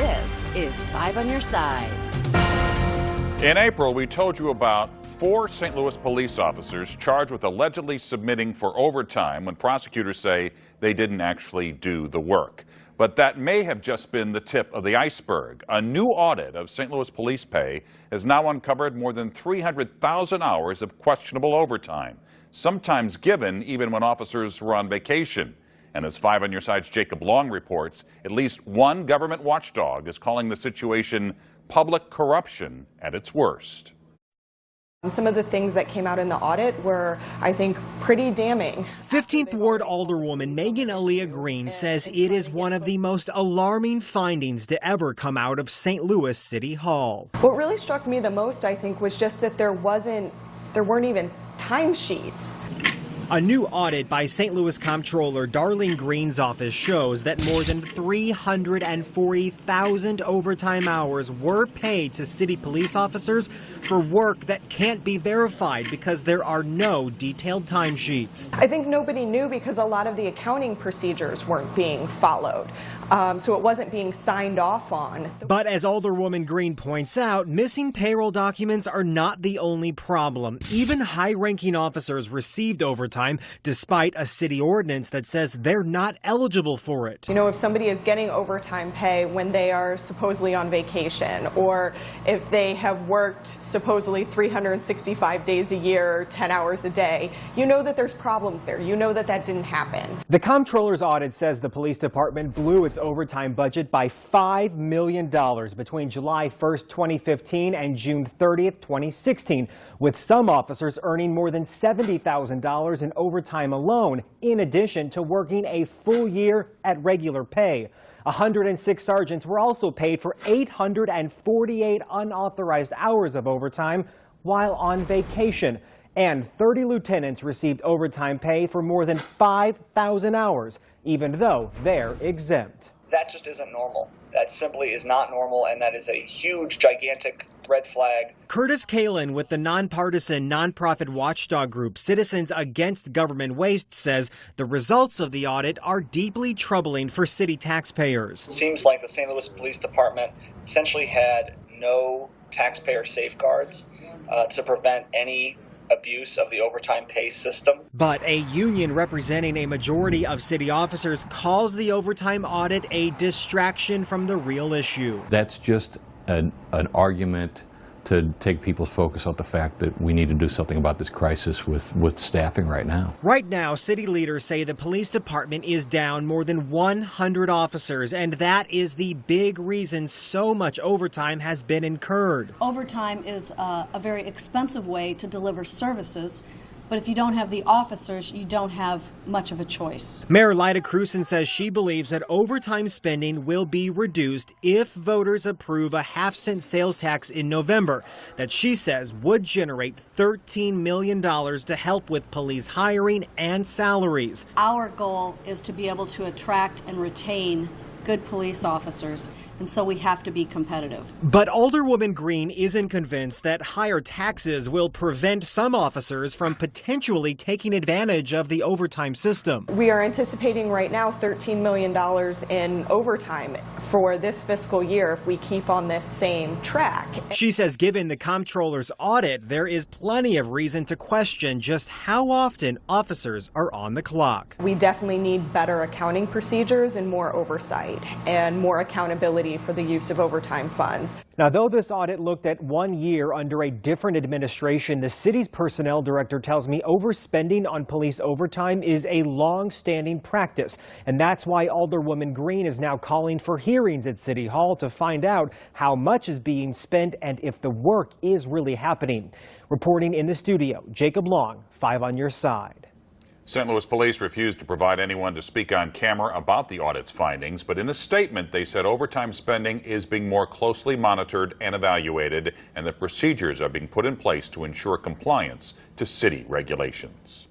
This is 5 on Your Side. In April, we told you about 4 St. Louis police officers charged with allegedly submitting for overtime when prosecutors say they didn't actually do the work. But that may have just been the tip of the iceberg. A new audit of St. Louis police pay has now uncovered more than 300,000 hours of questionable overtime, sometimes given even when officers were on vacation. And as 5 on Your Side's Jacob Long reports, at least one government watchdog is calling the situation public corruption at its worst. Some of the things that came out in the audit were, I think, pretty damning. 15th Ward Alderwoman Megan Aaliyah Green says it is one of the most alarming findings to ever come out of St. Louis City Hall. What really struck me the most, I think, was just that there weren't even timesheets. A new audit by St. Louis Comptroller Darlene Green's office shows that more than 340,000 overtime hours were paid to city police officers for work that can't be verified because there are no detailed timesheets. I think nobody knew because a lot of the accounting procedures weren't being followed, so it wasn't being signed off on. But as Alderwoman Green points out, missing payroll documents are not the only problem. Even high-ranking officers received overtime despite a city ordinance that says they're not eligible for it. You know, if somebody is getting overtime pay when they are supposedly on vacation, or if they have worked supposedly 365 days a year, 10 hours a day, you know that there's problems there. You know that that didn't happen. The comptroller's audit says the police department blew its overtime budget by $5 million between July 1st, 2015 and June 30th, 2016, with some officers earning more than $70,000 in overtime alone, in addition to working a full year at regular pay. 106 sergeants were also paid for 848 unauthorized hours of overtime while on vacation. And 30 lieutenants received overtime pay for more than 5,000 hours, even though they're exempt. That just isn't normal. That simply is not normal, and that is a huge, gigantic red flag. Curtis Kalin with the nonpartisan nonprofit watchdog group Citizens Against Government Waste says the results of the audit are deeply troubling for city taxpayers. It seems like the St. Louis Police Department essentially had no taxpayer safeguards to prevent any abuse of the overtime pay system. But a union representing a majority of city officers calls the overtime audit a distraction from the real issue. That's just an argument to take people's focus off the fact that we need to do something about this crisis with staffing right now. Right now, city leaders say the police department is down more than 100 officers, and that is the big reason so much overtime has been incurred. Overtime is a very expensive way to deliver services, but if you don't have the officers, you don't have much of a choice. Mayor Lyda Crewson says she believes that overtime spending will be reduced if voters approve a half-cent sales tax in November that she says would generate $13 million to help with police hiring and salaries. Our goal is to be able to attract and retain good police officers, and so we have to be competitive. But Alderwoman Green isn't convinced that higher taxes will prevent some officers from potentially taking advantage of the overtime system. We are anticipating right now $13 million in overtime for this fiscal year if we keep on this same track. She says given the comptroller's audit, there is plenty of reason to question just how often officers are on the clock. We definitely need better accounting procedures and more oversight and more accountability for the use of overtime funds. Now, though this audit looked at 1 year under a different administration, the city's personnel director tells me overspending on police overtime is a long-standing practice. And that's why Alderwoman Green is now calling for hearings at City Hall to find out how much is being spent and if the work is really happening. Reporting in the studio, Jacob Long, 5 on Your Side. St. Louis police refused to provide anyone to speak on camera about the audit's findings, but in a statement they said overtime spending is being more closely monitored and evaluated, and that procedures are being put in place to ensure compliance to city regulations.